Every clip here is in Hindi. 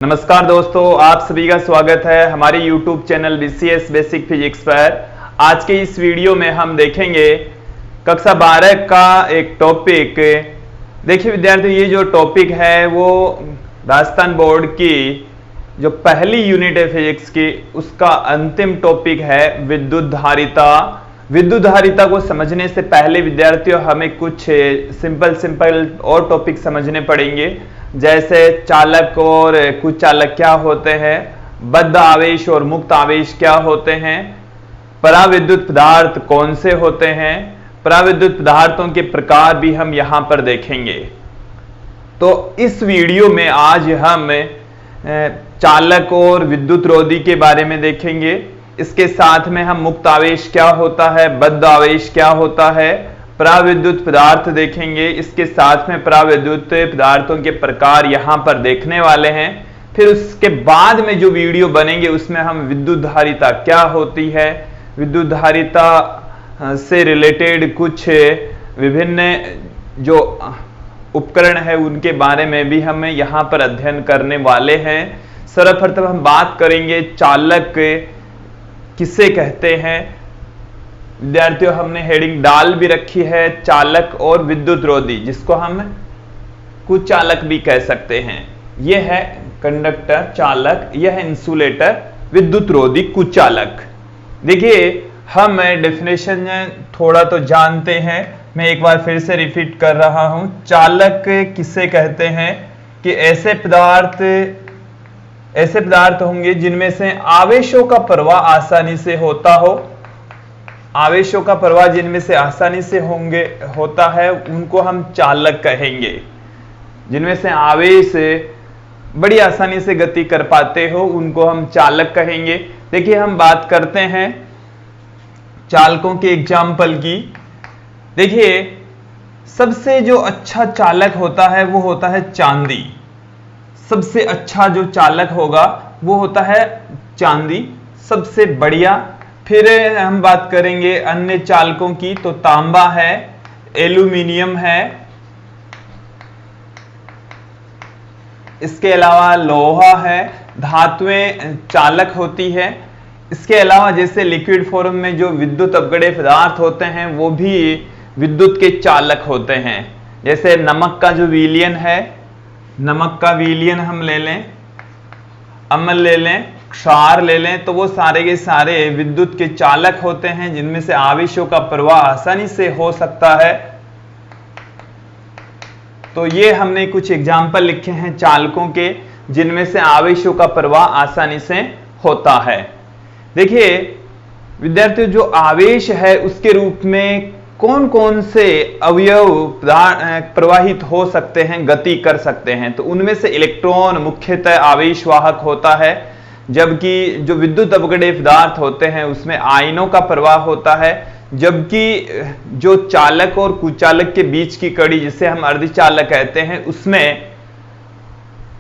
नमस्कार दोस्तों, आप सभी का स्वागत है हमारे YouTube channel BCS basic physics पर। आज के इस वीडियो में हम देखेंगे कक्षा 12 का एक टॉपिक। देखिए विद्यार्थियों, ये जो टॉपिक है वो राजस्थान बोर्ड की जो पहली यूनिट है फिजिक्स की, उसका अंतिम टॉपिक है विद्युत धारिता। विद्युत धारिता को समझने से पहले विद्यार्थियों हमें कुछ सिंपल और टॉपिक समझने पड़ेंगे, जैसे चालक और कुचालक क्या होते हैं, बद्ध आवेश और मुक्त आवेश क्या होते हैं, पराविद्युत पदार्थ कौन से होते हैं, पराविद्युत पदार्थों के प्रकार भी हम यहां पर देखेंगे। तो इस वीडियो में आज हम चालक और विद्युत रोधी के बारे में देखेंगे। इसके साथ में हम मुक्त आवेश क्या होता है, बद्ध आवेश क्या होता है, पराविद्युत पदार्थ देखेंगे। इसके साथ में पराविद्युत पदार्थों के प्रकार यहां पर देखने वाले हैं। फिर उसके बाद में जो वीडियो बनेंगे उसमें हम विद्युत धारिता क्या होती है, विद्युत धारिता से रिलेटेड कुछ विभिन्न जो उपकरण है उनके बारे में भी हम यहां पर अध्ययन करने वाले हैं। सर्वप्रथम हम बात करेंगे चालक किसे कहते हैं। विद्यार्थियों, हमने हेडिंग डाल भी रखी है चालक और विद्युत रोधी, जिसको हम कुचालक भी कह सकते हैं। यह है कंडक्टर चालक, यह है इंसुलेटर विद्युत रोधी कुचालक। देखिए हम डेफिनेशन थोड़ा तो जानते हैं, मैं एक बार फिर से रिपीट कर रहा हूं। चालक किसे कहते हैं कि ऐसे पदार्थ होंगे जिनमें से आवेशों का प्रवाह आसानी से होता हो। आवेशों का प्रवाह जिनमें से आसानी से होता है उनको हम चालक कहेंगे। जिनमें से आवेश बड़ी आसानी से गति कर पाते हो उनको हम चालक कहेंगे। देखिए हम बात करते हैं चालकों के एग्जाम्पल की। देखिए सबसे जो अच्छा चालक होता है वो होता है चांदी। सबसे अच्छा जो चालक होगा वो होता है चांदी, सबसे बढ़िया। फिर हम बात करेंगे अन्य चालकों की, तो तांबा है, एल्यूमिनियम है, इसके अलावा लोहा है, धातुएं चालक होती है। इसके अलावा जैसे लिक्विड फॉर्म में जो विद्युत अपगढ़े पदार्थ होते हैं वो भी विद्युत के चालक होते हैं। जैसे नमक का जो विलयन है, नमक का विलयन हम ले लें, अम्ल ले लें, क्षार ले लें, तो वो सारे के सारे विद्युत के चालक होते हैं जिनमें से आवेशों का प्रवाह आसानी से हो सकता है। तो ये हमने कुछ एग्जाम्पल लिखे हैं चालकों के जिनमें से आवेशों का प्रवाह आसानी से होता है। देखिए विद्यार्थियों, जो आवेश है उसके रूप में कौन कौन से अवयव प्रवाहित हो सकते हैं, गति कर सकते हैं, तो उनमें से इलेक्ट्रॉन मुख्यतः आवेश वाहक होता है, जबकि जो विद्युत अपगढ़े पदार्थ होते हैं उसमें आयनों का प्रवाह होता है। जबकि जो चालक और कुचालक के बीच की कड़ी जिसे हम अर्धचालक कहते हैं उसमें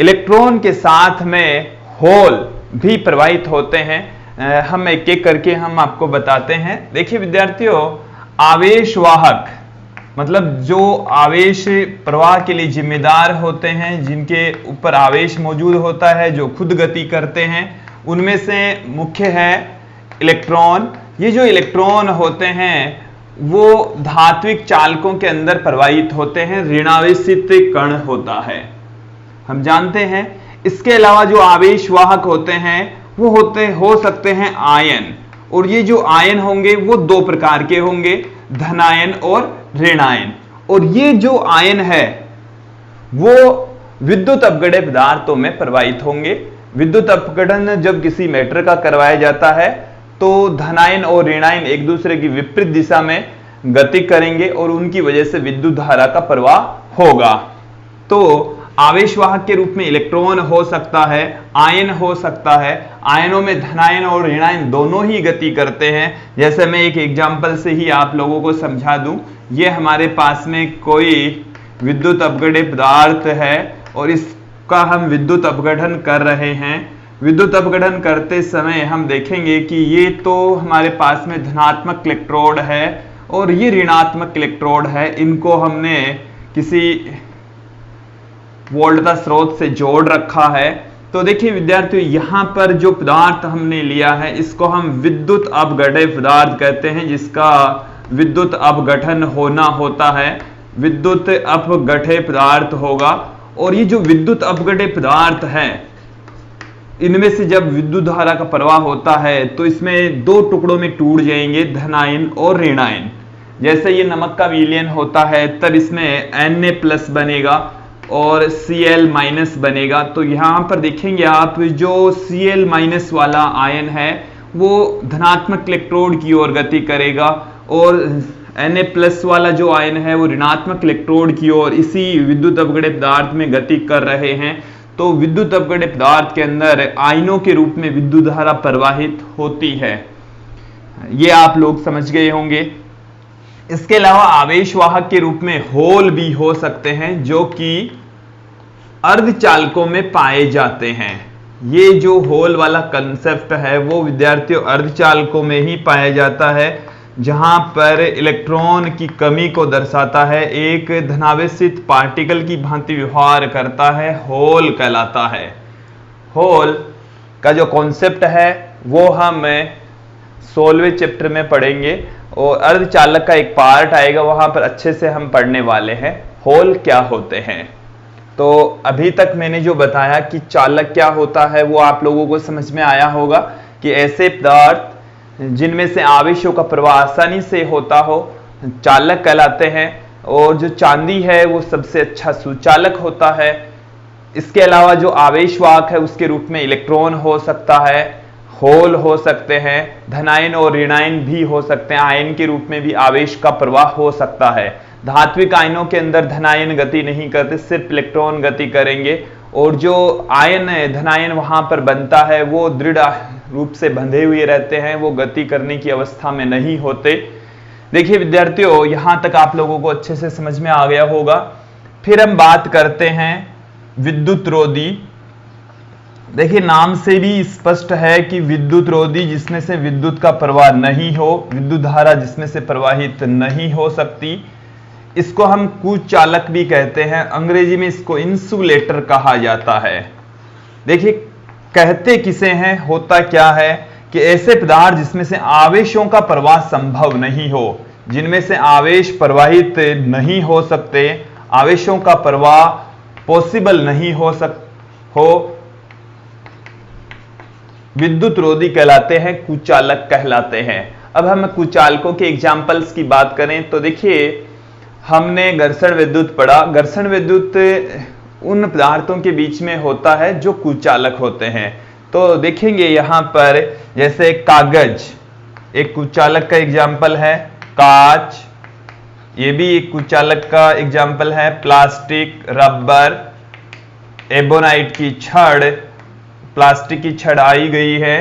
इलेक्ट्रॉन के साथ में होल भी प्रवाहित होते हैं। हम एक एक करके हम आपको बताते हैं। देखिए विद्यार्थियों, आवेश वाहक मतलब जो आवेश प्रवाह के लिए जिम्मेदार होते हैं, जिनके ऊपर आवेश मौजूद होता है, जो खुद गति करते हैं, उनमें से मुख्य है इलेक्ट्रॉन। ये जो इलेक्ट्रॉन होते हैं वो धात्विक चालकों के अंदर प्रवाहित होते हैं, ऋणावेशित कण होता है, हम जानते हैं। इसके अलावा जो आवेश वाहक होते हैं वो हो सकते हैं आयन, और ये जो आयन होंगे वो दो प्रकार के होंगे, धनायन और ऋणायन। और ये जो आयन है वो विद्युत अपगढ़े पदार्थों में प्रवाहित होंगे। विद्युत अपघटन जब किसी मैटर का करवाया जाता है तो धनायन और ऋणायन एक दूसरे की विपरीत दिशा में गति करेंगे और उनकी वजह से विद्युत धारा का प्रवाह होगा। तो आवेशवाहक के रूप में इलेक्ट्रॉन हो सकता है, आयन हो सकता है। आयनों में धनायन और ऋणायन दोनों ही गति करते हैं। जैसे मैं एक एग्जांपल से ही आप लोगों को समझा दूं, ये हमारे पास में कोई विद्युत अपगढ़े पदार्थ है और इसका हम विद्युत अपघटन कर रहे हैं। विद्युत अपघटन करते समय हम देखेंगे कि ये तो हमारे पास में धनात्मक इलेक्ट्रोड है और ये ऋणात्मक इलेक्ट्रोड है। इनको हमने किसी वोल्टता स्रोत से जोड़ रखा है। तो देखिए विद्यार्थियों, यहां पर जो पदार्थ हमने लिया है इसको हम विद्युत अपघटय पदार्थ कहते हैं, जिसका विद्युत अपघटन होना होता है, विद्युत अपघटय पदार्थ होगा। और ये जो विद्युत अपघटय पदार्थ है, इनमें से जब विद्युत धारा का प्रवाह होता है तो इसमें दो टुकड़ों में टूट जाएंगे, धनायन और ऋणायन। जैसे ये नमक का विलयन होता है तब इसमें Na+ बनेगा और Cl- बनेगा। तो यहां पर देखेंगे आप, जो Cl- वाला आयन है वो धनात्मक इलेक्ट्रोड की ओर गति करेगा और Na+ वाला जो आयन है वो ऋणात्मक इलेक्ट्रोड की ओर इसी विद्युत अपघटय पदार्थ में गति कर रहे हैं। तो विद्युत अपघटय पदार्थ के अंदर आयनों के रूप में विद्युत धारा प्रवाहित होती है, ये आप लोग समझ गए होंगे। इसके अलावा आवेशवाहक के रूप में होल भी हो सकते हैं, जो कि अर्धचालकों में पाए जाते हैं। ये जो होल वाला कंसेप्ट है वो विद्यार्थियों अर्धचालकों में ही पाया जाता है, जहां पर इलेक्ट्रॉन की कमी को दर्शाता है, एक धनावेशित पार्टिकल की भांति व्यवहार करता है, होल कहलाता है। होल का जो कॉन्सेप्ट है वो हम 16वें चैप्टर में पढ़ेंगे और अर्धचालक का एक पार्ट आएगा, वहां पर अच्छे से हम पढ़ने वाले हैं होल क्या होते हैं। तो अभी तक मैंने जो बताया कि चालक क्या होता है वो आप लोगों को समझ में आया होगा कि ऐसे पदार्थ जिनमें से आवेशों का प्रवाह आसानी से होता हो चालक कहलाते हैं, और जो चांदी है वो सबसे अच्छा सुचालक होता है। इसके अलावा जो आवेशवाहक है उसके रूप में इलेक्ट्रॉन हो सकता है, होल हो सकते हैं, धनायन और ऋणायन भी हो सकते हैं, आयन के रूप में भी आवेश का प्रवाह हो सकता है। धात्विक आयनों के अंदर धनायन गति नहीं करते, सिर्फ इलेक्ट्रॉन गति करेंगे, और जो आयन धनायन वहां पर बनता है वो दृढ़ रूप से बंधे हुए रहते हैं, वो गति करने की अवस्था में नहीं होते। देखिए विद्यार्थियों, यहां तक आप लोगों को अच्छे से समझ में आ गया होगा। फिर हम बात करते हैं विद्युत रोधी। देखिए नाम से भी स्पष्ट है कि विद्युत रोधी जिसमें से विद्युत का प्रवाह नहीं हो, विद्युत धारा जिसमें से प्रवाहित नहीं हो सकती, इसको हम कुचालक भी कहते हैं। अंग्रेजी में इसको इंसुलेटर कहा जाता है। देखिए कहते किसे हैं, होता क्या है कि ऐसे पदार्थ जिसमें से आवेशों का प्रवाह संभव नहीं हो, जिनमें से आवेश प्रवाहित नहीं हो सकते, आवेशों का प्रवाह पॉसिबल नहीं हो विद्युत रोधी कहलाते हैं, कुचालक कहलाते हैं। अब हम कुचालकों के एग्जाम्पल्स की बात करें तो देखिए हमने घर्षण विद्युत पढ़ा। घर्षण विद्युत उन पदार्थों के बीच में होता है जो कुचालक होते हैं। तो देखेंगे यहां पर जैसे कागज एक कुचालक का एग्जाम्पल है, कांच ये भी एक कुचालक का एग्जाम्पल है, प्लास्टिक, रबर, एबोनाइट की छड़, प्लास्टिक की छड़ आई गई है,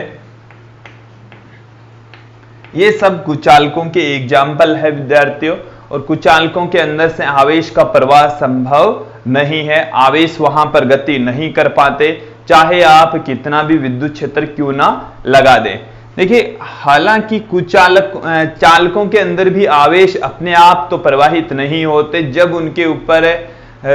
ये सब कुचालकों के एग्जाम्पल है विद्यार्थियों। और कुचालकों के अंदर से आवेश का प्रवाह संभव नहीं है, आवेश वहां पर गति नहीं कर पाते, चाहे आप कितना भी विद्युत क्षेत्र क्यों ना लगा दें। देखिए हालांकि चालकों के अंदर भी आवेश अपने आप तो प्रवाहित नहीं होते, जब उनके ऊपर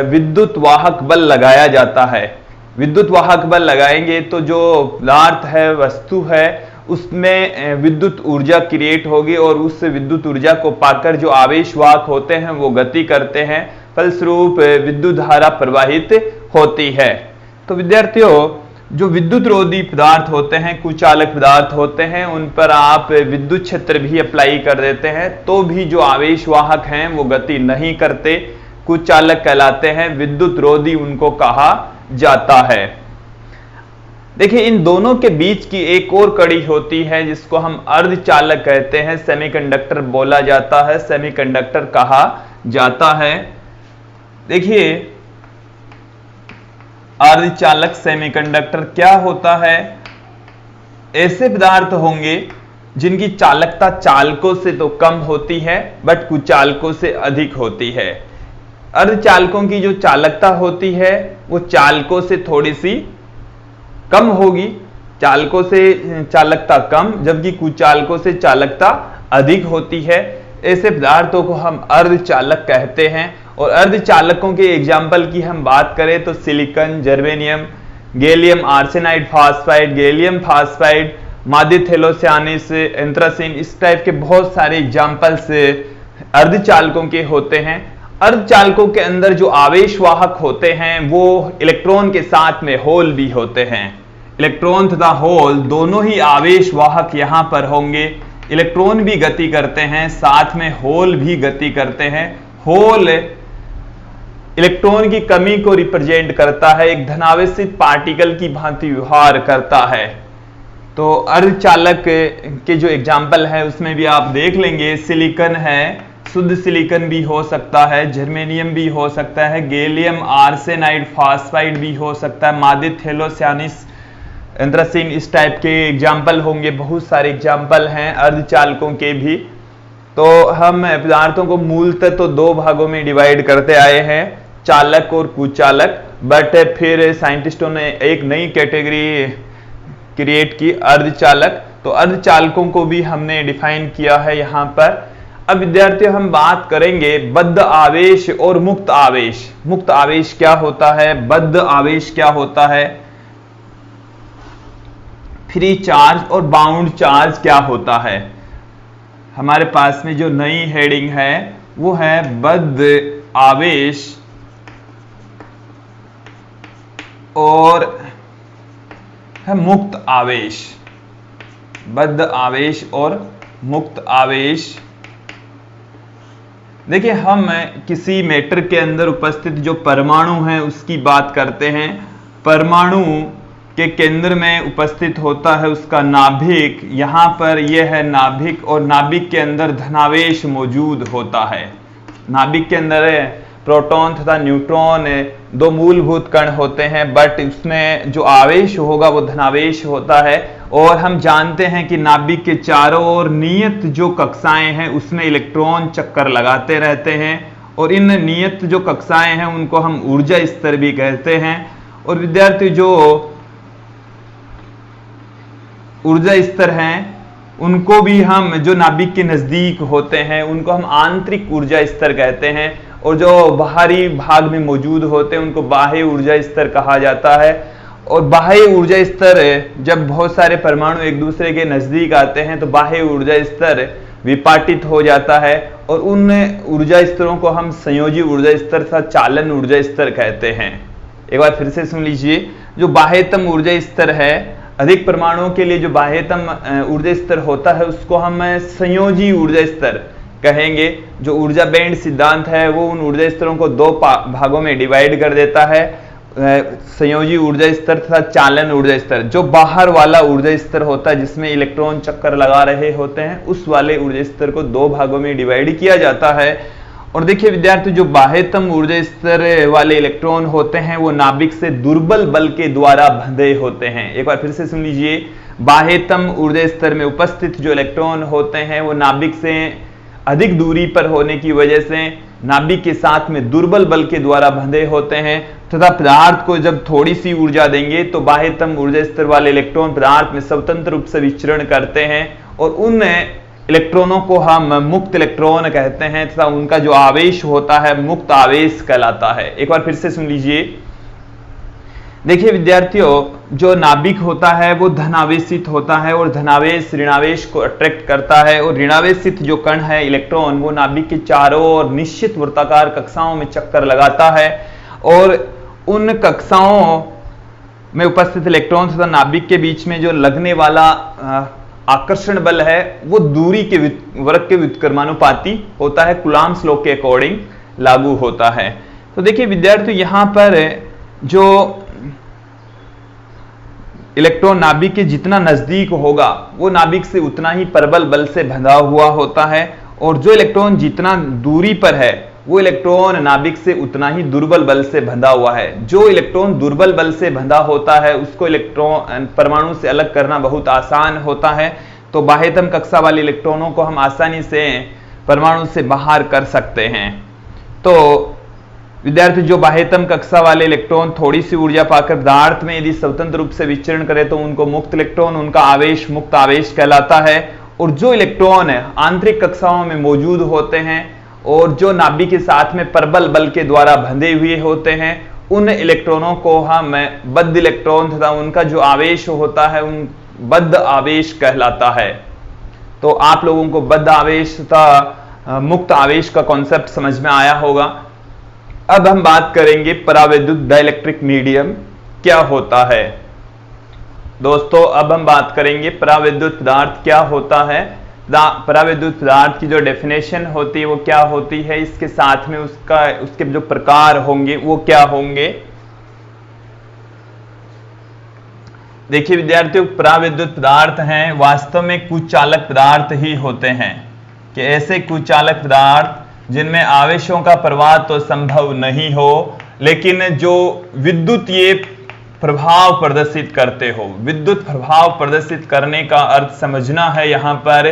विद्युत वाहक बल लगाया जाता है। विद्युत वाहक बल लगाएंगे तो जो पदार्थ है, वस्तु है, उसमें विद्युत ऊर्जा क्रिएट होगी और उस विद्युत ऊर्जा को पाकर जो आवेशवाहक होते हैं वो गति करते हैं, फलस्वरूप विद्युत धारा प्रवाहित होती है। तो विद्यार्थियों जो विद्युत रोधी पदार्थ होते हैं, कुचालक पदार्थ होते हैं, उन पर आप विद्युत क्षेत्र भी अप्लाई कर देते हैं तो भी जो आवेशवाहक हैं वो गति नहीं करते, कुचालक कहलाते हैं, विद्युत रोधी उनको कहा जाता है। देखिए इन दोनों के बीच की एक और कड़ी होती है जिसको हम अर्धचालक कहते हैं, सेमीकंडक्टर बोला जाता है, सेमीकंडक्टर कहा जाता है। देखिए अर्धचालक सेमीकंडक्टर क्या होता है, ऐसे पदार्थ होंगे जिनकी चालकता चालकों से तो कम होती है बट कुचालकों से अधिक होती है। अर्धचालकों की जो चालकता होती है वो चालकों से थोड़ी सी कम होगी, चालकों से चालकता कम, जबकि कुचालकों से चालकता अधिक होती है। ऐसे पदार्थों को हम अर्धचालक कहते हैं। और अर्धचालकों के एग्जाम्पल की हम बात करें तो silicon, germanium, gallium arsenide phosphide, gallium phosphide, मादी थैलोसियानिस, एंथ्रासिन, इस टाइप के बहुत सारे एग्जाम्पल्स अर्धचालकों के होते हैं। अर्धचालकों के अंदर जो आवेश वाहक होते हैं वो इलेक्ट्रॉन के साथ में होल भी होते हैं। इलेक्ट्रॉन तथा होल दोनों ही आवेश वाहक यहां पर होंगे। इलेक्ट्रॉन भी गति करते हैं, साथ में होल भी गति करते हैं। होल इलेक्ट्रॉन की कमी को रिप्रेजेंट करता है, एक धनावेशित पार्टिकल की भांति व्यवहार करता है। तो अर्धचालक के जो एग्जाम्पल है उसमें भी आप देख लेंगे, सिलिकॉन है, शुद्ध सिलिकॉन भी हो सकता है, जर्मेनियम भी हो सकता है, गैलियम आर्सेनाइड फास्फाइड भी हो सकता है, मादी थैलोसियानिस, एंथ्रासिन, इस टाइप के एग्जाम्पल होंगे। बहुत सारे एग्जाम्पल हैं अर्धचालकों के भी। तो हम पदार्थों को मूलतः तो दो भागों में डिवाइड करते आए हैं, चालक और कुचालक, बट फिर साइंटिस्टों ने एक नई कैटेगरी क्रिएट की, अर्धचालक। तो अर्धचालकों को भी हमने डिफाइन किया है यहां पर। अब विद्यार्थियों हम बात करेंगे बद्ध आवेश और मुक्त आवेश। मुक्त आवेश क्या होता है, बद्ध आवेश क्या होता है, फ्री चार्ज और बाउंड चार्ज क्या होता है। हमारे पास में जो नई हेडिंग है वो है बद्ध आवेश और है मुक्त आवेश। बद्ध आवेश और मुक्त आवेश। देखिए, हम किसी मैटर के अंदर उपस्थित जो परमाणु है उसकी बात करते हैं। परमाणु के केंद्र में उपस्थित होता है उसका नाभिक। यहां पर यह है नाभिक, और नाभिक के अंदर धनावेश मौजूद होता है। नाभिक के अंदर प्रोटॉन तथा न्यूट्रॉन दो मूलभूत कण होते हैं, बट उसमें जो आवेश होगा वो धनावेश होता है। और हम जानते हैं कि नाभिक के चारों ओर नियत जो कक्षाएं हैं उसमें इलेक्ट्रॉन चक्कर लगाते रहते हैं, और इन नियत जो कक्षाएं हैं उनको हम ऊर्जा स्तर भी कहते हैं। और विद्यार्थी, जो ऊर्जा स्तर हैं उनको भी हम, जो नाभिक के नजदीक होते हैं उनको हम आंतरिक ऊर्जा स्तर कहते हैं, और जो बाहरी भाग में मौजूद होते हैं उनको बाह्य ऊर्जा स्तर कहा जाता है। और बाह्य ऊर्जा स्तर, जब बहुत सारे परमाणु एक दूसरे के नजदीक आते हैं तो बाह्य ऊर्जा स्तर विपाटित हो जाता है, और उन ऊर्जा स्तरों को हम संयोजी ऊर्जा स्तर तथा चालन ऊर्जा स्तर कहते हैं। एक बार फिर से सुन लीजिए, जो बाह्यतम ऊर्जा स्तर है, अधिक परमाणुओं के लिए जो बाह्यतम ऊर्जा स्तर होता है उसको हम संयोजी ऊर्जा स्तर कहेंगे। जो ऊर्जा बैंड सिद्धांत है वो उन ऊर्जा स्तरों को दो भागों में डिवाइड कर देता है, संयोजी ऊर्जा स्तर तथा चालन ऊर्जा स्तर। जो बाहर वाला ऊर्जा स्तर होता है जिसमें इलेक्ट्रॉन चक्कर लगा रहे होते हैं, उस वाले ऊर्जा स्तर को दो भागों में डिवाइड किया जाता है। और देखिए विद्यार्थी, जो बाह्यतम ऊर्जा स्तर वाले इलेक्ट्रॉन होते हैं वो नाभिक से दुर्बल बल के द्वारा बंधे होते हैं। एक बार फिर से सुन लीजिए, बाह्यतम ऊर्जा स्तर में उपस्थित जो इलेक्ट्रॉन होते हैं वो नाभिक से अधिक दूरी पर होने की वजह से नाभिक के साथ में दुर्बल बल के द्वारा बंधे होते हैं, तथा पदार्थ को जब थोड़ी सी ऊर्जा देंगे तो बाह्यतम ऊर्जा स्तर वाले इलेक्ट्रॉन पदार्थ में स्वतंत्र रूप से विचरण करते हैं, और उन इलेक्ट्रॉनों को हम मुक्त इलेक्ट्रॉन कहते हैं, तथा उनका जो आवेश होता है मुक्त आवेश कहलाता है। एक बार फिर से सुन लीजिए। देखिए विद्यार्थियों, जो नाभिक होता है वो धनावेशित होता है, और धनावेश ऋणावेश को अट्रैक्ट करता है, और ऋणावेशित जो कण है इलेक्ट्रॉन वो नाभिक के चारों ओर निश्चित वृत्ताकार कक्षाओं में चक्कर लगाता है, और उन कक्षाओं में उपस्थित इलेक्ट्रॉन तथा नाभिक के बीच में जो लगने वाला आकर्षण बल है वो दूरी के वर्ग के व्युत्क्रमानुपाती होता है, कूलॉम्स लॉ के अकॉर्डिंग लागू होता है। तो देखिए विद्यार्थियों, यहां पर जो इलेक्ट्रॉन नाभिक के जितना नजदीक होगा वो नाभिक से उतना ही प्रबल बल से बंधा हुआ होता है, और जो इलेक्ट्रॉन जितना दूरी पर है वो इलेक्ट्रॉन नाभिक से उतना ही दुर्बल बल से बंधा हुआ है। जो इलेक्ट्रॉन दुर्बल बल से बंधा होता है उसको इलेक्ट्रॉन परमाणु से अलग करना बहुत आसान होता है, तो बाह्यतम कक्षा वाले इलेक्ट्रॉनों को हम आसानी से परमाणु से बाहर कर सकते हैं। तो विद्यार्थी, जो बाह्यतम कक्षा वाले इलेक्ट्रॉन थोड़ी सी ऊर्जा पाकर पदार्थ में यदि स्वतंत्र रूप से विचरण करे तो उनको मुक्त इलेक्ट्रॉन, उनका आवेश मुक्त आवेश कहलाता है। और जो इलेक्ट्रॉन आंतरिक कक्षाओं में मौजूद होते हैं और जो नाभिक के साथ में प्रबल बल के द्वारा बंधे हुए होते हैं उन इलेक्ट्रॉनों को हम बद्ध इलेक्ट्रॉन तथा उनका जो आवेश होता है उन बद्ध आवेश कहलाता है। तो आप लोगों को बद्ध आवेश तथा मुक्त आवेश का कॉन्सेप्ट समझ में आया होगा। अब हम बात करेंगे परावैद्युत डाइलेक्ट्रिक मीडियम क्या होता है। दोस्तों अब हम बात करेंगे परावैद्युत पदार्थ क्या होता है। परावैद्युत पदार्थ की जो डेफिनेशन होती है वो क्या होती है, इसके साथ में उसके जो प्रकार होंगे वो क्या होंगे। देखिए विद्यार्थियों, परावैद्युत पदार्थ हैं वास्तव में कुचालक पदार्थ ही होते हैं, कि ऐसे कुचालक पदार्थ जिनमें आवेशों का प्रवाह तो संभव नहीं हो लेकिन जो विद्युतीय प्रभाव प्रदर्शित करते हो। विद्युत प्रभाव प्रदर्शित करने का अर्थ समझना है यहाँ पर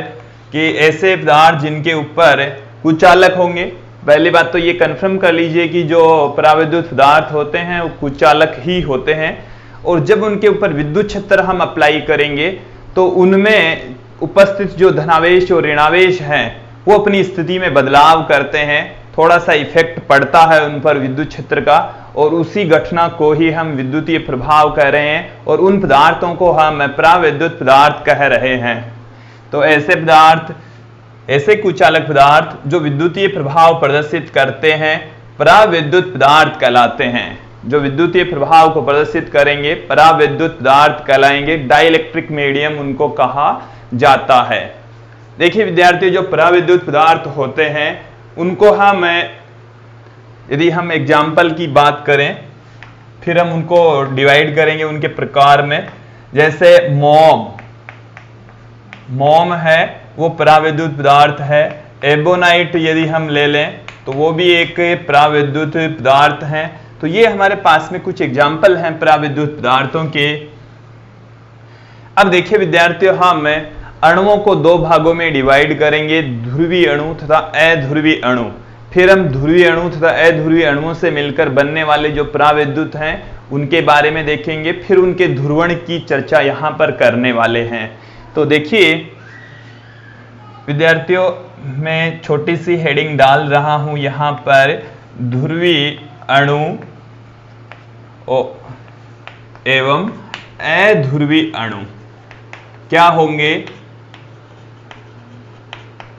कि ऐसे पदार्थ जिनके ऊपर कुचालक होंगे। पहली बात तो ये कंफर्म कर लीजिए कि जो परावैद्युत पदार्थ होते हैं वो कुचालक ही होते हैं, और जब उनके ऊपर विद्युत क्षेत्र हम अप्लाई करेंगे तो उनमें उपस्थित जो धनावेश और ऋणावेश हैं वो अपनी स्थिति में बदलाव करते हैं, थोड़ा सा इफेक्ट पड़ता है उन पर विद्युत क्षेत्र का, और उसी घटना को ही हम विद्युतीय प्रभाव कह रहे हैं और उन पदार्थों को हम परावैद्युत पदार्थ कह रहे हैं। तो ऐसे पदार्थ, ऐसे कुचालक पदार्थ जो विद्युतीय प्रभाव प्रदर्शित करते हैं परावैद्युत पदार्थ कहलाते हैं। जो विद्युतीय प्रभाव को प्रदर्शित करेंगे परावैद्युत पदार्थ कहलाएंगे, डाइलेक्ट्रिक मीडियम उनको कहा जाता है। देखिए विद्यार्थियों, जो परावैद्युत पदार्थ होते हैं उनको यदि हम एग्जाम्पल की बात करें फिर हम उनको डिवाइड करेंगे उनके प्रकार में। जैसे मोम है वो परावैद्युत पदार्थ है। एबोनाइट यदि हम ले लें तो वो भी एक परावैद्युत पदार्थ है। तो ये हमारे पास में कुछ एग्जाम्पल हैं परावैद्युत पदार्थों के। अब देखिए विद्यार्थियों, हम अणुओं को दो भागों में डिवाइड करेंगे, ध्रुवीय अणु तथा अध्रुवीय अणु। फिर हम ध्रुवीय अणु तथा अध्रुवीय अणुओं से मिलकर बनने वाले जो परावैद्युत हैं उनके बारे में देखेंगे, फिर उनके ध्रुवण की चर्चा यहां पर करने वाले हैं। तो देखिए विद्यार्थियों, मैं छोटी सी हेडिंग डाल रहा हूं यहां पर, ध्रुवीय अणु एवं अध्रुवीय अणु क्या होंगे,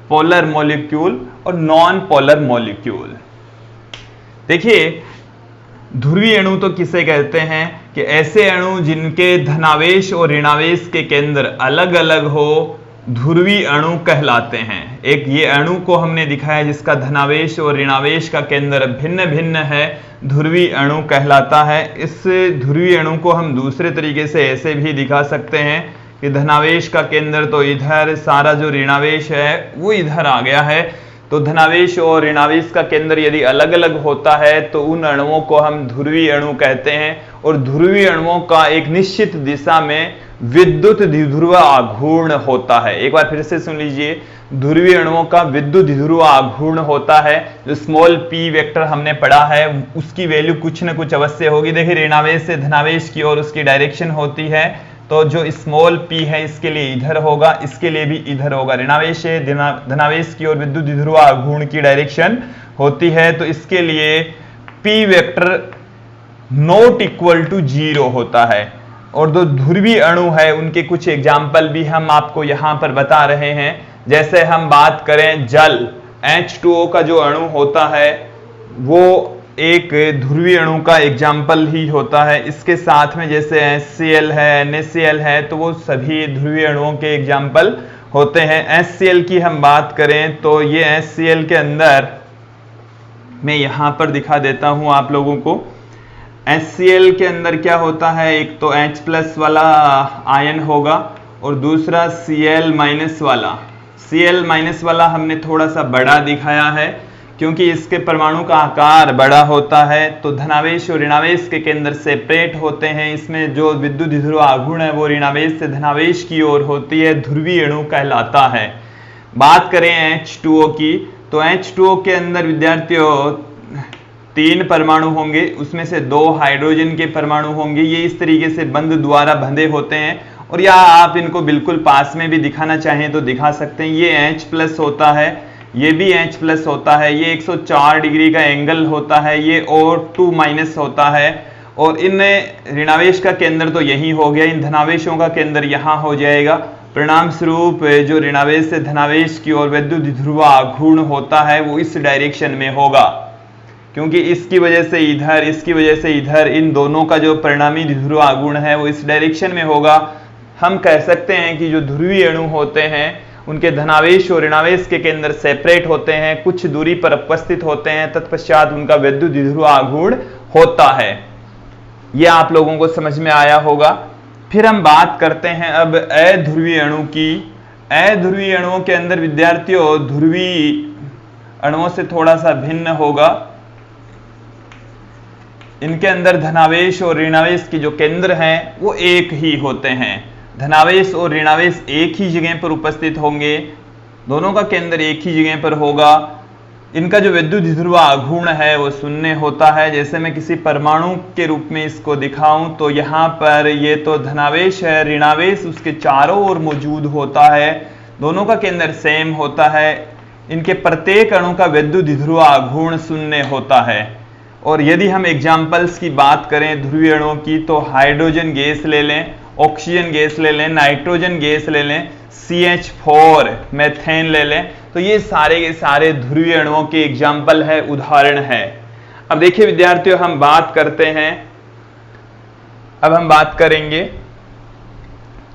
पोलर मॉलिक्यूल और नॉन पोलर मॉलिक्यूल। देखिए ध्रुवीय अणु तो किसे कहते हैं कि ऐसे अणु जिनके धनावेश और ऋणावेश के केंद्र अलग अलग हो, ध्रुवीय अणु कहलाते हैं। एक ये अणु को हमने दिखाया जिसका धनावेश और ऋणावेश का केंद्र भिन्न भिन्न है, ध्रुवीय अणु कहलाता है। इस ध्रुवीय अणु को हम दूसरे तरीके से ऐसे भी दिखा सकते हैं कि धनावेश का केंद्र तो इधर, सारा जो ऋणावेश है वो इधर आ गया है। तो धनावेश और ऋणावेश का केंद्र यदि अलग अलग होता है तो उन अणुओं को हम ध्रुवीय अणु कहते हैं। और ध्रुवीय अणुओं का एक निश्चित दिशा में विद्युत द्विध्रुव आघूर्ण होता है। एक बार फिर से सुन लीजिए, ध्रुवीय अणुओं का विद्युत द्विध्रुव आघूर्ण होता है। जो स्मॉल p वेक्टर हमने पढ़ा है उसकी वैल्यू कुछ न कुछ अवश्य होगी। देखिए ऋणावेश से धनावेश की ओर उसकी डायरेक्शन होती है, तो जो स्मॉल p है इसके लिए इधर होगा, इसके लिए भी इधर होगा। ऋणावेश से धनावेश की ओर विद्युत द्विध्रुव आघूर्ण की डायरेक्शन होती है, तो इसके लिए p vector not equal to 0 होता है। और जो ध्रुवीय अणु है उनके कुछ एग्जाम्पल भी हम आपको यहां पर बता रहे हैं। जैसे हम बात करें जल, H2O का जो अणु होता है वो एक ध्रुवीय अणु का एग्जाम्पल ही होता है। इसके साथ में जैसे HCl है, NaCl है, तो वो सभी ध्रुवीय अणुओं के एग्जाम्पल होते हैं। HCl की हम बात करें तो ये HCl के अंदर मैं यहां पर दिखा देता हूं आप लोगों को। HCl के अंदर क्या होता है, एक तो H+ वाला आयन होगा और दूसरा Cl- वाला। Cl- वाला हमने थोड़ा सा बड़ा दिखाया है क्योंकि इसके परमाणु का आकार बड़ा होता है, तो धनावेश और ऋणावेश के केंद्र सेपरेट होते हैं। इसमें जो विद्युत द्विध्रुव आघूर्ण है वो ऋणावेश से धनावेश की ओर होती है, ध्रुवीय अणु कहलाता है। बात करें H2O की, तो H2O के अंदर विद्यार्थियों 3 परमाणु होंगे, उसमें से 2 हाइड्रोजन के परमाणु होंगे। ये इस तरीके से बंध द्वारा बंधे होते हैं, और या आप इनको बिल्कुल पास में भी दिखाना चाहें तो दिखा सकते हैं। ये H+ होता है, ये भी H प्लस होता है, ये 104 डिग्री का एंगल होता है, ये O2 माइनस होता है, और इन ऋणावेश का केंद्र तो यही हो गया, इन धनावेशों का केंद्र यहाँ हो जाएगा। परिणाम स्वरूप जो ऋणावेश से धनावेश की ओर विद्युत ध्रुव आघूर्ण होता है वो इस डायरेक्शन में होगा, क्योंकि इसकी वजह से इधर, इसकी वजह से इधर, इन दोनों का जो परिणामी ध्रुव आघूर्ण है वो इस डायरेक्शन में होगा। हम कह सकते हैं कि जो ध्रुवीय अणु होते हैं उनके धनावेश और ऋणावेश के केंद्र सेपरेट होते हैं, कुछ दूरी पर उपस्थित होते हैं, तत्पश्चात उनका विद्युत ध्रुव आघूर्ण होता है। यह आप लोगों को समझ में आया होगा। फिर हम बात करते हैं अब अध्रुवीय अणु की। अध्रुवीय अणुओं के अंदर विद्यार्थियों ध्रुवीय अणुओं से थोड़ा सा भिन्न होगा। इनके अंदर धनावेश और ऋणावेश के जो केंद्र हैं वो एक ही होते हैं। धनावेश और ऋणावेश एक ही जगह पर उपस्थित होंगे, दोनों का केंद्र एक ही जगह पर होगा। इनका जो विद्युत ध्रुव आघूर्ण है वो शून्य होता है। जैसे मैं किसी परमाणु के रूप में इसको दिखाऊं तो यहाँ पर ये तो धनावेश है, ऋणावेश उसके चारों ओर मौजूद होता है, दोनों का केंद्र सेम होता है। इनके प्रत्येक अणु का विद्युत ध्रुव आघूर्ण शून्य होता है। और यदि हम एग्जाम्पल्स की बात करें ध्रुवीय अणुओं की तो हाइड्रोजन गैस ले लें, ऑक्सीजन गैस ले लें, नाइट्रोजन गैस ले लें, CH4 मेथेन ले लें, तो ये सारे के सारे ध्रुवीय अणुओं के एग्जाम्पल है, उदाहरण है। अब देखिए विद्यार्थियों हम बात करते हैं, अब हम बात करेंगे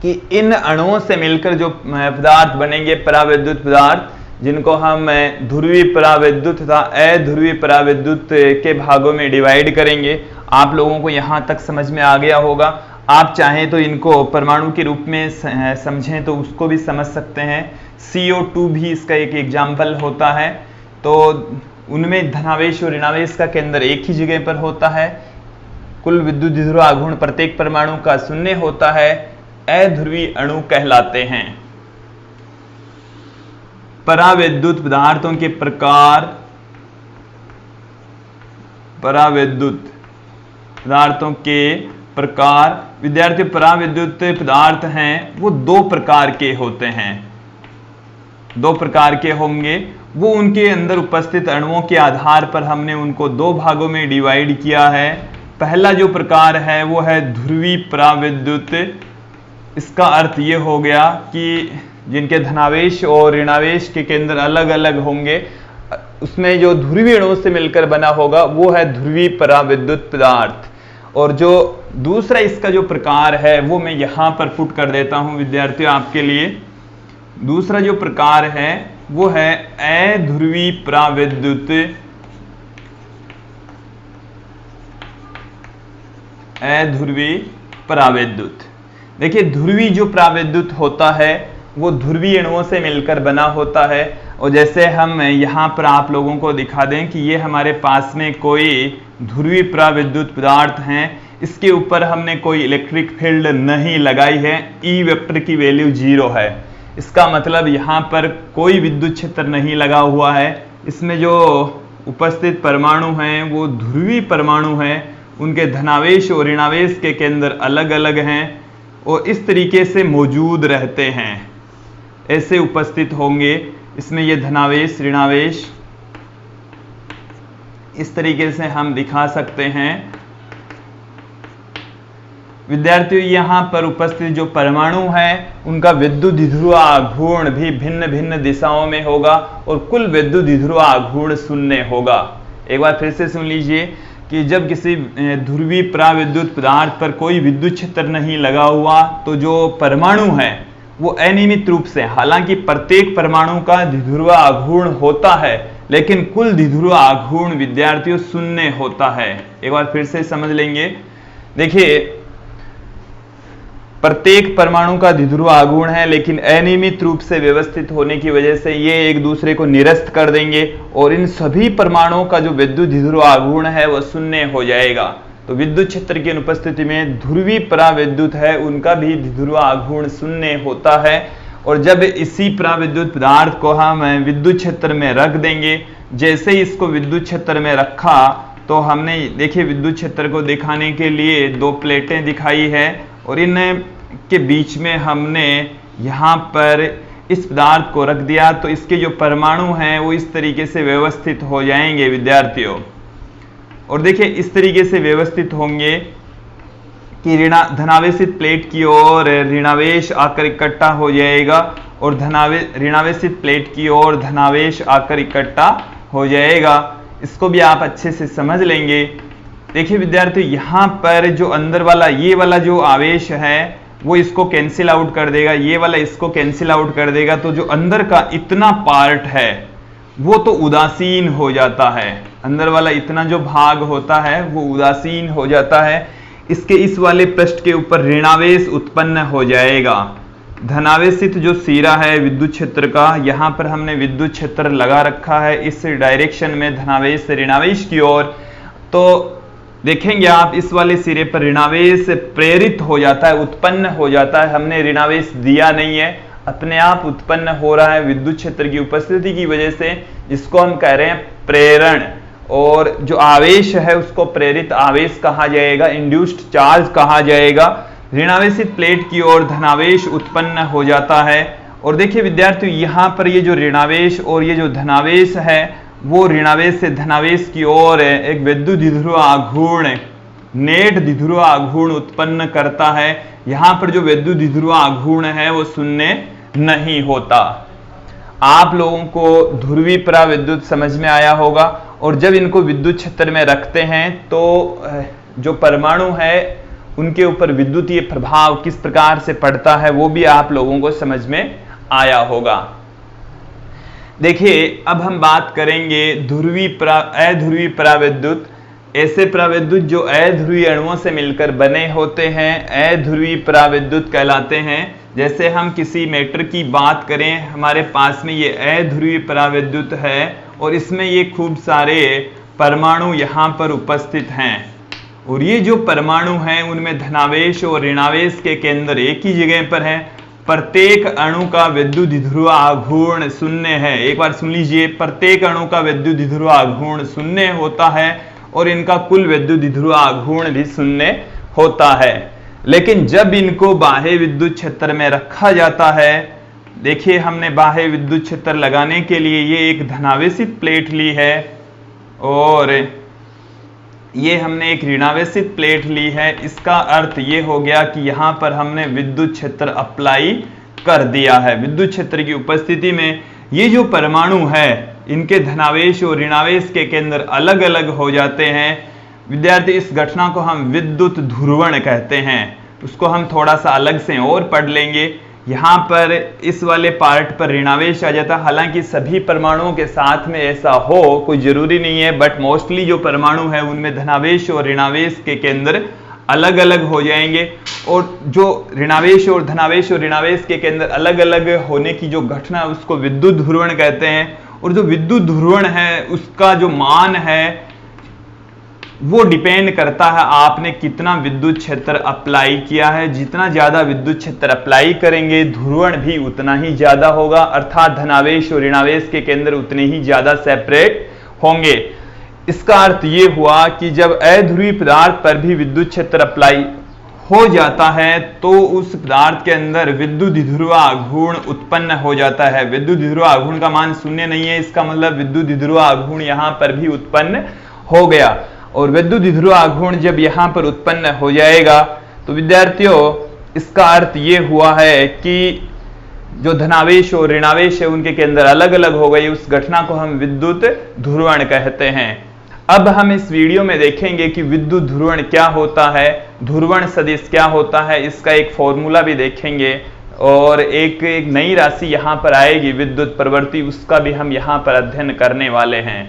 कि इन अणुओं से मिलकर जो पदार्थ बनेंगे पराविद्युत पदार्थ, जिनको हम ध्रुवीय पराविद्युत तथा अध्रुवीय पराविद्युत के भागों में डिवाइड करेंगे। आप लोगों को यहां तक समझ में आ गया होगा। आप चाहें तो इनको परमाणु के रूप में समझें तो उसको भी समझ सकते हैं। CO2 भी इसका एक एग्जाम्पल होता है। तो उनमें धनावेश और ऋणावेश का केंद्र एक ही जगह पर होता है। कुल विद्युत ध्रुव आघूर्ण प्रत्येक परमाणु का शून्य होता है। अध्रुवीय अणु कहलाते हैं। पराविद्युत पदार्थों के प्रकार, पराविद्युत पदार्थों के प्रकार विद्यार्थी, पराविद्युत पदार्थ हैं वो दो प्रकार के होते हैं, दो प्रकार के होंगे। वो उनके अंदर उपस्थित अणुओं के आधार पर हमने उनको दो भागों में डिवाइड किया है। पहला जो प्रकार है वो है ध्रुवीय पराविद्युत। इसका अर्थ ये हो गया कि जिनके धनावेश और ऋणावेश के केंद्र अलग अलग होंगे, उसमें जो ध्रुवीय अणुओं से मिलकर बना होगा वो है ध्रुवीय पराविद्युत पदार्थ। और जो दूसरा इसका जो प्रकार है वो मैं यहां पर पुट कर देता हूं विद्यार्थियों आपके लिए। दूसरा जो प्रकार है वो है अध्रुवीय पराविद्युत। अध्रुवीय पराविद्युत। देखिए ध्रुवीय जो पराविद्युत होता है वो ध्रुवीय अणुओं से मिलकर बना होता है। और जैसे हम यहाँ पर आप लोगों को दिखा दें कि ये हमारे पास में कोई ध्रुवीय पराविद्युत पदार्थ हैं, इसके ऊपर हमने कोई इलेक्ट्रिक फील्ड नहीं लगाई है, E वेक्टर की वैल्यू 0 है। इसका मतलब यहाँ पर कोई विद्युत क्षेत्र नहीं लगा हुआ है। इसमें जो उपस्थित परमाणु हैं वो ध्रुवीय परमाणु हैं, उनके धनावेश और ऋणावेश के केंद्र अलग अलग हैं और इस तरीके से मौजूद रहते हैं, ऐसे उपस्थित होंगे। इसमें ये धनावेश ऋणावेश इस तरीके से हम दिखा सकते हैं। विद्यार्थियों यहाँ पर उपस्थित जो परमाणु हैं उनका विद्युत ध्रुव आघूर्ण भी भिन्न भिन्न दिशाओं में होगा और कुल विद्युत ध्रुव आघूर्ण शून्य होगा। एक बार फिर से सुन लीजिए कि जब किसी ध्रुवीय पराविद्युत पदार्थ पर कोई विद्युत क्षेत्र नहीं लगा हुआ तो जो परमाणु है वो अनियमित रूप से, हालांकि प्रत्येक परमाणु का द्विध्रुव आघूर्ण होता है लेकिन कुल द्विध्रुव आघूर्ण विद्यार्थियों शून्य होता है। एक बार फिर से समझ लेंगे। देखिए प्रत्येक परमाणु का द्विध्रुव आघूर्ण है लेकिन अनियमित रूप से व्यवस्थित होने की वजह से ये एक दूसरे को निरस्त कर देंगे और इन सभी परमाणुओं का जो विद्युत द्विध्रुव आघूर्ण है वह शून्य हो जाएगा। तो विद्युत क्षेत्र की अनुपस्थिति में ध्रुवीय पराविद्युत है उनका भी द्विध्रुव आघूर्ण शून्य होता है। और जब इसी पराविद्युत पदार्थ को हम विद्युत क्षेत्र में रख देंगे, जैसे ही इसको विद्युत क्षेत्र में रखा तो हमने देखिए विद्युत क्षेत्र को दिखाने के लिए दो प्लेटें दिखाई है और इन के बीच में हमने यहाँ पर इस पदार्थ को रख दिया तो इसके जो परमाणु हैं वो इस तरीके से व्यवस्थित हो जाएंगे विद्यार्थियों। और देखिए इस तरीके से व्यवस्थित होंगे कि धनावेशित प्लेट की ओर ऋणावेश आकर इकट्ठा हो जाएगा और ऋणावेशित प्लेट की ओर धनावेश आकर इकट्ठा हो जाएगा। इसको भी आप अच्छे से समझ लेंगे। देखिए विद्यार्थियों, यहाँ पर जो अंदर वाला ये वाला जो आवेश है वो इसको कैंसिल आउट कर देगा, ये वाला इसको कैंसिल आउट कर देगा, तो जो अंदर का इतना पार्ट है वो तो उदासीन हो जाता है। अंदर वाला इतना जो भाग होता है वो उदासीन हो जाता है। इसके इस वाले पृष्ठ के ऊपर ऋणावेश उत्पन्न हो जाएगा। धनावेशित जो सिरा है विद्युत क्षेत्र का, यहाँ पर हमने विद्युत क्षेत्र लगा रखा है इस डायरेक्शन में धनावेश से ऋणावेश की ओर। तो देखेंगे आप इस वाले सिरे पर ऋणावेश प्रेरित हो जाता है, उत्पन्न हो जाता है। हमने ऋणावेश दिया नहीं है, अपने आप उत्पन्न हो रहा है विद्युत क्षेत्र की उपस्थिति की वजह से, जिसको हम कह रहे हैं प्रेरण। और जो आवेश है उसको प्रेरित आवेश कहा जाएगा, इंड्यूस्ड चार्ज कहा जाएगा। ऋणावेशित प्लेट की ओर धनावेश उत्पन्न हो जाता है। और देखिए विद्यार्थियों, यहाँ पर ये जो ऋणावेश और ये जो धनावेश है वो ऋणावेश से धनावेश की ओर एक विद्युत द्विध्रुव आघूर्ण, नेट द्विध्रुव आघूर्ण उत्पन्न करता है। यहाँ पर जो विद्युत द्विध्रुव आघूर्ण है वो शून्य नहीं होता। आप लोगों को ध्रुवीय पराविद्युत समझ में आया होगा। और जब इनको विद्युत क्षेत्र में रखते हैं तो जो परमाणु है उनके ऊपर विद्युतीय प्रभाव किस प्रकार से पड़ता है वो भी आप लोगों को समझ में आया होगा। देखिए अब हम बात करेंगे अध्रुवीय पराविद्युत। ऐसे पराविद्युत जो अध्रुवीय अणुओं से मिलकर बने होते हैं अध्रुवीय पराविद्युत कहलाते हैं। जैसे हम किसी मैटर की बात करें, हमारे पास में ये अध्रुवीय पराविद्युत है और इसमें ये खूब सारे परमाणु यहाँ पर उपस्थित हैं। और ये जो परमाणु हैं उनमें धनावेश और ऋणावेश के केंद्र एक ही जगह पर है। प्रत्येक अणु का विद्युत द्विध्रुव आघूर्ण शून्य है। एक बार सुन लीजिए, प्रत्येक अणु का विद्युत द्विध्रुव आघूर्ण शून्य होता है और इनका कुल विद्युत द्विध्रुव आघूर्ण भी शून्य होता है। लेकिन जब इनको बाह्य विद्युत क्षेत्र में रखा जाता है, देखिए हमने बाह्य विद्युत क्षेत्र लगाने के लिए ये एक धनावेशित प्लेट ली है और ये हमने एक ऋणावेशित प्लेट ली है। इसका अर्थ ये हो गया कि यहाँ पर हमने विद्युत क्षेत्र अप्लाई कर दिया है। विद्युत क्षेत्र की उपस्थिति में ये जो परमाणु है इनके धनावेश और ऋणावेश के केंद्र अलग अलग हो जाते हैं। विद्यार्थी, इस घटना को हम विद्युत ध्रुवण कहते हैं। उसको हम थोड़ा सा अलग से और पढ़ लेंगे। यहाँ पर इस वाले पार्ट पर ऋणावेश आ जाता है। हालांकि सभी परमाणुओं के साथ में ऐसा हो कोई जरूरी नहीं है, बट मोस्टली जो परमाणु है उनमें धनावेश और ऋणावेश के केंद्र अलग अलग हो जाएंगे। और जो ऋणावेश और धनावेश और ऋणावेश के केंद्र अलग अलग होने की जो घटना है उसको विद्युत ध्रुवण कहते हैं। और जो विद्युत ध्रुवण है उसका जो मान है वो डिपेंड करता है आपने कितना विद्युत क्षेत्र अप्लाई किया है। जितना ज्यादा विद्युत क्षेत्र अप्लाई करेंगे ध्रुवण भी उतना ही ज्यादा होगा, अर्थात धनावेश और ऋणावेश के केंद्र उतने ही ज्यादा सेपरेट होंगे। इसका अर्थ ये हुआ कि जब अध्रुवीय पदार्थ पर भी विद्युत क्षेत्र अप्लाई हो जाता है तो उस पदार्थ के अंदर विद्युत द्विध्रुव आघूर्ण उत्पन्न हो जाता है। विद्युत द्विध्रुव आघूर्ण का मान शून्य नहीं है, इसका मतलब विद्युत द्विध्रुव आघूर्ण यहाँ पर भी उत्पन्न हो गया। और विद्युत द्विध्रुव आघूर्ण जब यहाँ पर उत्पन्न हो जाएगा तो विद्यार्थियों इसका अर्थ ये हुआ है कि जो धनावेश और ऋणावेश है उनके केंद्र अलग अलग हो गए। उस घटना को हम विद्युत ध्रुवण कहते हैं। अब हम इस वीडियो में देखेंगे कि विद्युत ध्रुवण क्या होता है, ध्रुवण सदिश क्या होता है, इसका एक फॉर्मूला भी देखेंगे और एक नई राशि यहाँ पर आएगी विद्युत प्रवृत्ति, उसका भी हम यहाँ पर अध्ययन करने वाले हैं।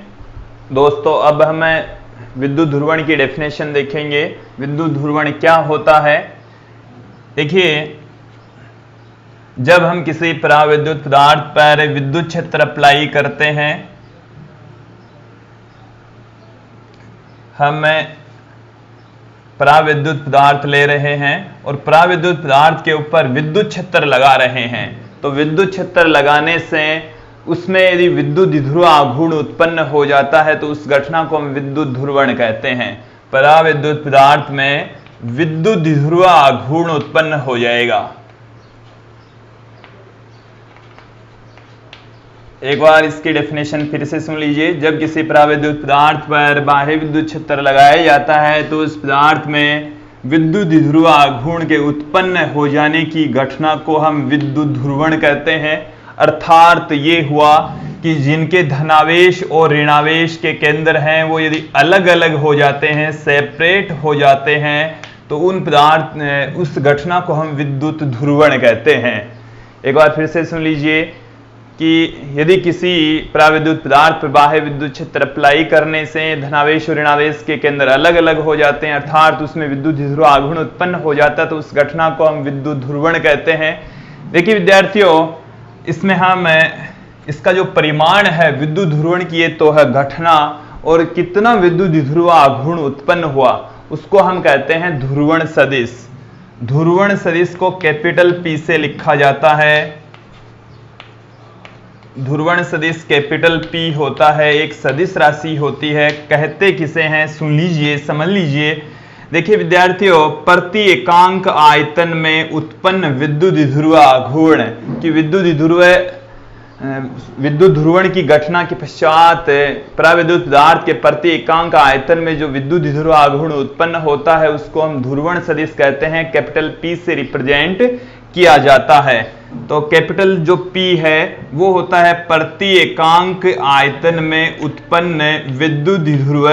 दोस्तों अब हमें विद्युत ध्रुवण की डेफिनेशन देखेंगे। विद्युत ध्रुवण क्या होता है? देखिए, जब हम किसी पराविद्युत पदार्थ पर विद्युत क्षेत्र अप्लाई करते हैं, हम पराविद्युत पदार्थ ले रहे हैं और पराविद्युत पदार्थ के ऊपर विद्युत क्षेत्र लगा रहे हैं, तो विद्युत क्षेत्र लगाने से उसमें यदि विद्युत द्विध्रुव आघूर्ण उत्पन्न हो जाता है तो उस घटना को हम विद्युत ध्रुवण कहते हैं। पराविद्युत पदार्थ में विद्युत द्विध्रुव आघूर्ण उत्पन्न हो जाएगा। एक बार इसकी डेफिनेशन फिर से सुन लीजिए। जब किसी परावैद्युत पदार्थ पर बाह्य विद्युत क्षेत्र लगाया जाता है तो उस पदार्थ में विद्युत ध्रुव आघूर्ण के उत्पन्न हो जाने की घटना को हम विद्युत ध्रुवण कहते हैं। अर्थात ये हुआ कि जिनके धनावेश और ऋणावेश के केंद्र हैं वो यदि अलग अलग हो जाते हैं, सेपरेट हो जाते हैं, तो उन पदार्थ उस घटना को हम विद्युत ध्रुवण कहते हैं। एक बार फिर से सुन लीजिए कि यदि किसी परावैद्युत पदार्थ पर बाह्य विद्युत क्षेत्र अप्लाई करने से धनावेश और ऋणावेश के केंद्र अलग अलग हो जाते हैं, अर्थात उसमें विद्युत ध्रुव आघूर्ण उत्पन्न हो जाता है, तो उस घटना को हम विद्युत ध्रुवण कहते हैं। देखिए विद्यार्थियों, इसमें हम इसका जो परिमाण है विद्युत ध्रुवण की, ये तो है घटना, और कितना विद्युत ध्रुव आघूर्ण उत्पन्न हुआ उसको हम कहते हैं ध्रुवण सदिश। ध्रुवण सदिश को कैपिटल P से लिखा जाता है। ध्रुवण सदिश कैपिटल P होता है, एक सदिश राशि होती है। कहते किसे हैं सुन लीजिए, समझ लीजिए। देखिए विद्यार्थियों, प्रति एकांक आयतन में उत्पन्न विद्युत ध्रुव आघूर्ण की विद्युत ध्रुवण की घटना के पश्चात परावैद्युत पदार्थ के प्रति एकांक आयतन में जो विद्युत ध्रुव आघूर्ण उत्पन्न होता है उसको हम ध्रुवण सदिश कहते हैं। कैपिटल P से रिप्रेजेंट किया जाता है। तो कैपिटल जो P है वो होता है प्रति एकांक आयतन में उत्पन्न विद्युत ध्रुव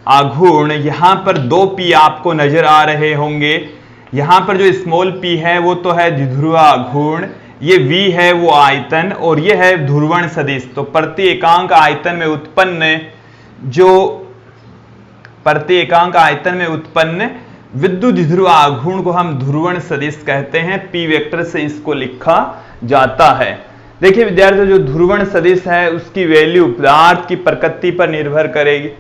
आघूर्ण। यहां पर 2 P आपको नजर आ रहे होंगे। यहां पर जो स्मॉल p है वो तो है द्विध्रुव आघूर्ण, ये v है वो आयतन, और ये है ध्रुवण सदिश। तो प्रति एकांक आयतन में उत्पन्न विद्युत ध्रुव आघूर्ण को हम ध्रुवण सदिश कहते हैं। p वेक्टर से इसको लिखा जाता है। देखिए विद्यार्थियों, जो ध्रुवण सदिश है उसकी वैल्यू पदार्थ की प्रकृति पर निर्भर करेगी।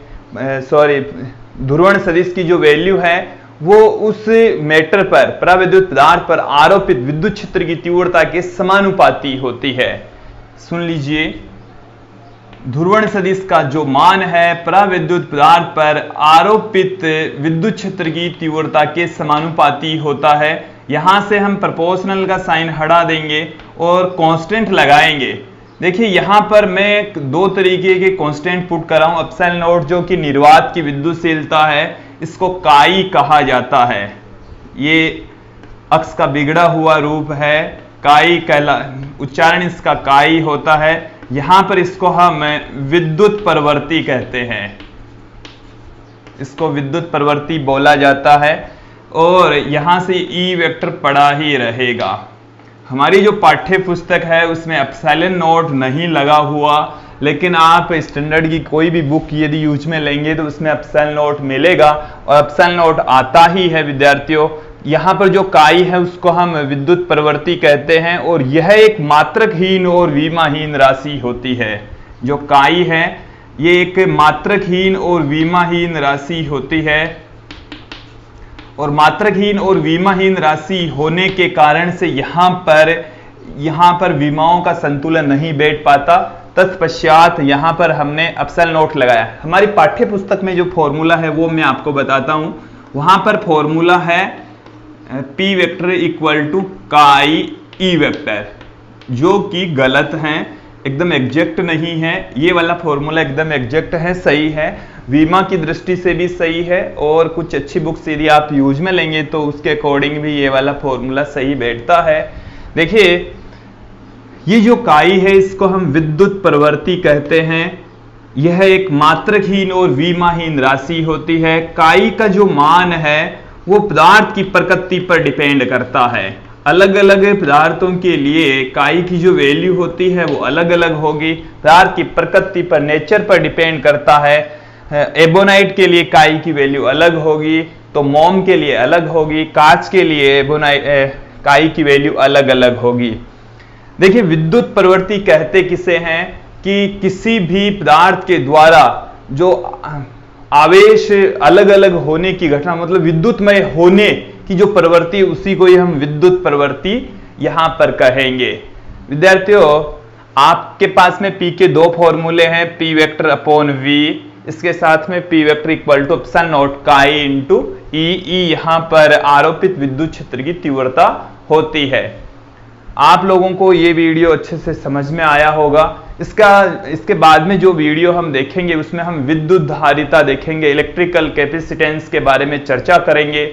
ध्रुवण सदिश की जो वैल्यू है वो उस मैटर पर, परावैद्युत पदार्थ पर आरोपित विद्युत क्षेत्र की तीव्रता के समानुपाती होती है। सुन लीजिए, ध्रुवण सदिश का जो मान है परावैद्युत पदार्थ पर आरोपित विद्युत क्षेत्र की तीव्रता के समानुपाती होता है। यहां से हम प्रोपोर्शनल का साइन हटा देंगे और कांस्टेंट लगाएंगे। देखिए यहां पर मैं 2 तरीके के कांस्टेंट पुट कर रहा हूं। एप्सिलॉन नॉट जो कि निर्वात की विद्युतशीलता है, इसको काई कहा जाता है। ये अक्ष का बिगड़ा हुआ रूप है, काई उच्चारण इसका काई होता है। यहां पर इसको हम विद्युत प्रवृत्ति कहते हैं, इसको विद्युत प्रवृत्ति बोला जाता है। और यहां से ई वेक्टर पड़ा ही रहेगा। हमारी जो पाठ्य पुस्तक है उसमें एप्सिलॉन नॉट नहीं लगा हुआ, लेकिन आप स्टैंडर्ड की कोई भी बुक यदि यूज में लेंगे तो उसमें एप्सिलॉन नॉट मिलेगा, और एप्सिलॉन नॉट आता ही है विद्यार्थियों। यहाँ पर जो काई है उसको हम विद्युत प्रवृत्ति कहते हैं, और यह एक मात्रकहीन और विमाहीन राशि होती है। जो काई है ये एक मात्रकहीन और विमाहीन राशि होती है, और मात्रकहीन और विमाहीन राशि होने के कारण से यहाँ पर विमाओं का संतुलन नहीं बैठ पाता। तत्पश्चात यहाँ पर हमने एप्सिलॉन नॉट लगाया। हमारी पाठ्य पुस्तक में जो फॉर्मूला है वो मैं आपको बताता हूँ। वहां पर फॉर्मूला है p वेक्टर इक्वल टू काई ई वेक्टर, जो कि गलत है, एकदम एग्जैक्ट नहीं है। ये वाला फॉर्मूला एकदम एग्जैक्ट है, सही है, वीमा की दृष्टि से भी सही है, और कुछ अच्छी बुक्स यदि आप यूज में लेंगे तो उसके अकॉर्डिंग भी ये वाला फॉर्मूला सही बैठता है। देखिए ये जो काई है इसको हम विद्युत प्रवृत्ति कहते हैं। यह एक मात्रकहीन और विमाहीन राशि होती है। काई का जो मान है वो पदार्थ की प्रकृति पर डिपेंड करता है। अलग अलग पदार्थों के लिए काई की जो वैल्यू होती है वो अलग अलग होगी, पदार्थ की प्रकृति पर, नेचर पर डिपेंड करता है। एबोनाइट के लिए काई की वैल्यू अलग होगी, तो मोम के लिए अलग होगी, कांच के लिए काई की वैल्यू अलग अलग होगी। देखिए विद्युत प्रवृत्ति कहते किसे हैं कि किसी भी पदार्थ के द्वारा जो आवेश अलग अलग होने की घटना, मतलब विद्युतमय होने की जो प्रवृत्ति, उसी को ही हम विद्युत प्रवृत्ति यहां पर कहेंगे। विद्यार्थियों आपके पास में P के 2 फॉर्मूले हैं, P वेक्टर अपॉन V, इसके साथ में P vector equal to epsilon not chi into E. यहां पर आरोपित विद्युत क्षेत्र की तीव्रता होती है। आप लोगों को ये वीडियो अच्छे से समझ में आया होगा। इसके बाद में जो वीडियो हम देखेंगे उसमें हम विद्युत धारिता देखेंगे, इलेक्ट्रिकल कैपेसिटेंस के बारे में चर्चा करेंगे।